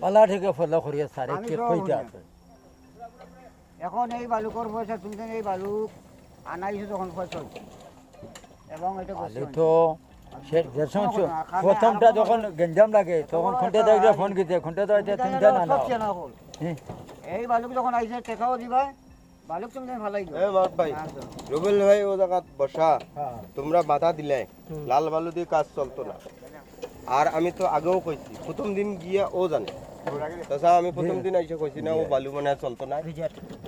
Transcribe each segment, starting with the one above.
পালা থেকে ফলো করিয়া সারে আমি কে সব কইতে শুনি। আছে এখন এই বালুকর পয়সা তুমি এই বালু আনাইছো তখন পয়সা হচ্ছে এবং এটা আলে তো সে যে সময় প্রথমটা যখন গেঞ্জাম লাগে তখন ঘন্টা দাইরা ফোন দিতে ঘন্টা দাইতে তিনটা না না হ্যাঁ। এই বালুক যখন আইছে টেকাও দিবা বালুক তুমি ভালাই দিও এ মার ভাই রুবেল ভাই ও জায়গা বসা হ্যাঁ তোমরা বাধা দিলে লাল বালু দিয়ে কাজ চলতো না আর আমি তো আগেও কইছি প্রথম দিন গিয়া ও জানে তাছাড়া আমি প্রথম দিন আইসা কইছি না ও বালু মানে চলতো না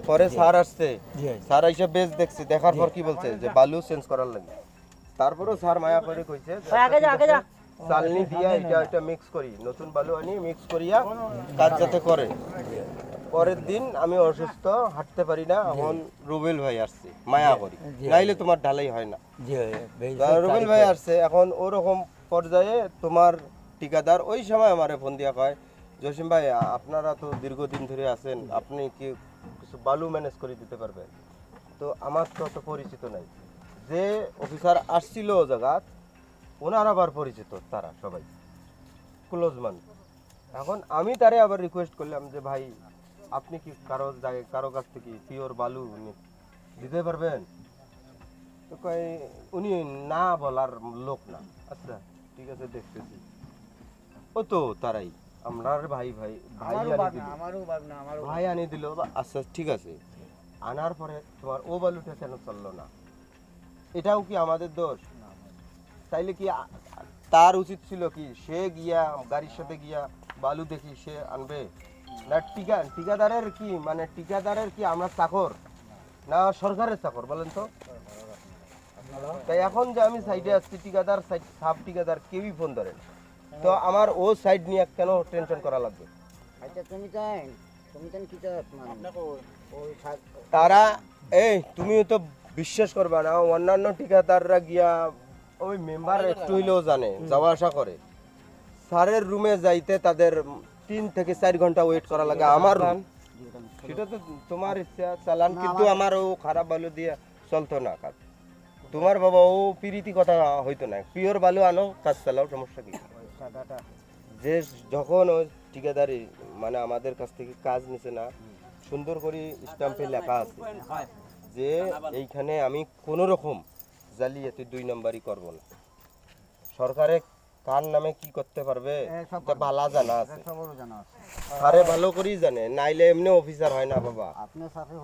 পরে স্যার আসছে জি স্যার আইসা বেশ দেখছে দেখার পর কি বলছে যে বালু চেঞ্জ করার লাগে তারপরেও স্যার মায়া করে কইছে যে আগে যা চালনি দিয়া এটা মিক্স করি নতুন বালু আনি মিক্স করিয়া কাজ যাতে করে পরের দিন আমি অসুস্থ হাঁটতে পারি না এখন রুবেল ভাই আসছে মায়া করি নাইলে তোমার ঢালাই হয় না জি তা রুবেল ভাই আসছে এখন ওরকম পর্যায়ে তোমার ঠিকাদার ওই সময় আমারে ফোন দিয়া কয় জসিম ভাই আপনারা তো দীর্ঘদিন ধরে আছেন আপনি কি কিছু বালু ম্যানেজ করে দিতে পারবেন তো আমার তো অত পরিচিত নাই যে অফিসার আসছিল ও জায়গা ওনার আবার পরিচিত তারা সবাই ক্লোজ মানুষ এখন আমি তারে আবার রিকোয়েস্ট করলাম যে ভাই আপনি কি কারো কাছ থেকে পিওর বালু দিতে পারবেন তো কয় উনি না বলার লোক না আচ্ছা ঠিক আছে দেখতেছি ও তো তারাই আমরার ভাই ভাই ভাই আনি দিল আমারও ভাবনা আমারও ভাই আনি দিল আচ্ছা ঠিক আছে আনার পরে তোমার ও বালুটা কেন চললো না এটাও কি আমাদের দোষ তাইলে কি তার উচিত ছিল কি সে গিয়া গাড়ির সাথে গিয়া বালু দেখি সে আনবে না ঠিকাদারের কি মানে ঠিকাদারের কি আমরা চাকর না সরকারের চাকর বলেন তো তাই এখন যে আমি সাইডে আসছি ঠিকাদার সাইড সাব ঠিকাদার কেউই ফোন ধরে না। তো আমার ও সাইড নিয়ে কেন টেনশন করা লাগবে আচ্ছা তুমি তাই কি মানে ওই তারা এই তুমিও তো বিশ্বাস করবে না অন্যান্য ঠিকাদাররা গিয়া ওই মেম্বার একটু হইলেও জানে যাওয়া আসা করে স্যারের রুমে যাইতে তাদের 3 থেকে 4 ঘন্টা ওয়েট করা লাগে আমার রুম সেটা তো তোমার ইচ্ছা চালান কিন্তু আমার ও খারাপ বালু দিয়ে চলতো না কাজ তোমার বাবা ও পিরিতি কথা হইতো না পিওর বালু আনো কাজ চালাও সমস্যা কি সাদাটা যে যখন ওই ঠিকাদারি মানে আমাদের কাছ থেকে কাজ নিছে না সুন্দর করে স্ট্যাম্পে লেখা আছে যে এইখানে আমি কোনো রকম জালিয়াতি 2 নম্বরই করব না সরকারে কার নামে কি করতে পারবে এটা ভালো জানা আছে সবারও জানা আছে আরে ভালো করেই জানে নাইলে এমনি অফিসার হয় না বাবা আপনার সাথে